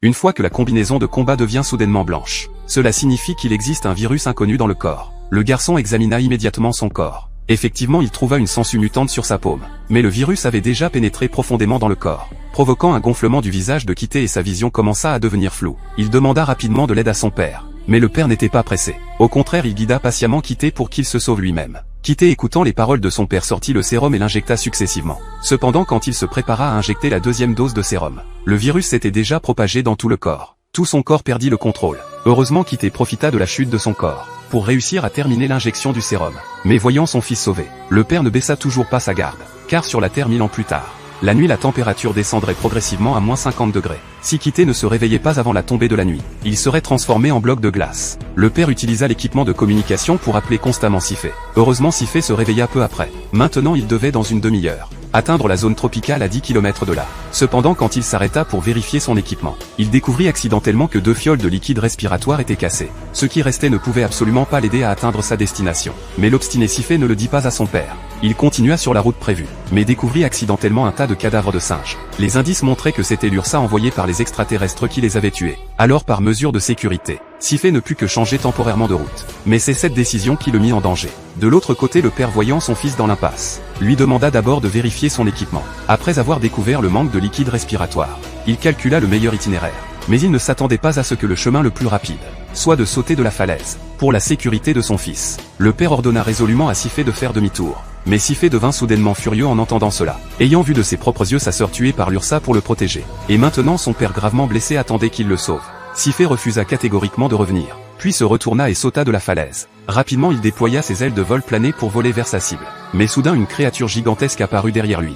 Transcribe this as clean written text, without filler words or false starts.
une fois que la combinaison de combat devient soudainement blanche. Cela signifie qu'il existe un virus inconnu dans le corps. Le garçon examina immédiatement son corps. Effectivement, il trouva une sangsue mutante sur sa paume. Mais le virus avait déjà pénétré profondément dans le corps, provoquant un gonflement du visage de Kitty et sa vision commença à devenir floue. Il demanda rapidement de l'aide à son père. Mais le père n'était pas pressé. Au contraire, il guida patiemment Kitty pour qu'il se sauve lui-même. Kitty, écoutant les paroles de son père, sortit le sérum et l'injecta successivement. Cependant, quand il se prépara à injecter la deuxième dose de sérum, le virus s'était déjà propagé dans tout le corps. Tout son corps perdit le contrôle. Heureusement, Kitty profita de la chute de son corps pour réussir à terminer l'injection du sérum. Mais voyant son fils sauvé, le père ne baissa toujours pas sa garde, car sur la Terre 1000 ans plus tard, la nuit la température descendrait progressivement à moins 50 degrés. Si Kitty ne se réveillait pas avant la tombée de la nuit, il serait transformé en bloc de glace. Le père utilisa l'équipement de communication pour appeler constamment Sifé. Heureusement, Sifé se réveilla peu après. Maintenant, il devait dans une demi-heure atteindre la zone tropicale à 10 km de là. Cependant, quand il s'arrêta pour vérifier son équipement, il découvrit accidentellement que 2 fioles de liquide respiratoire étaient cassées. Ce qui restait ne pouvait absolument pas l'aider à atteindre sa destination. Mais l'obstiné Sifé ne le dit pas à son père. Il continua sur la route prévue, mais découvrit accidentellement un tas de cadavres de singes. Les indices montraient que c'était l'URSA envoyé par les extraterrestres qui les avaient tués. Alors, par mesure de sécurité, Sifé ne put que changer temporairement de route. Mais c'est cette décision qui le mit en danger. De l'autre côté, le père, voyant son fils dans l'impasse, lui demanda d'abord de vérifier son équipement. Après avoir découvert le manque de liquide respiratoire, il calcula le meilleur itinéraire. Mais il ne s'attendait pas à ce que le chemin le plus rapide soit de sauter de la falaise. Pour la sécurité de son fils, le père ordonna résolument à Sifé de faire demi-tour. Mais Sifé devint soudainement furieux en entendant cela, ayant vu de ses propres yeux sa sœur tuée par l'URSA pour le protéger. Et maintenant son père gravement blessé attendait qu'il le sauve. Sifé refusa catégoriquement de revenir, puis se retourna et sauta de la falaise. Rapidement, il déploya ses ailes de vol plané pour voler vers sa cible. Mais soudain, une créature gigantesque apparut derrière lui.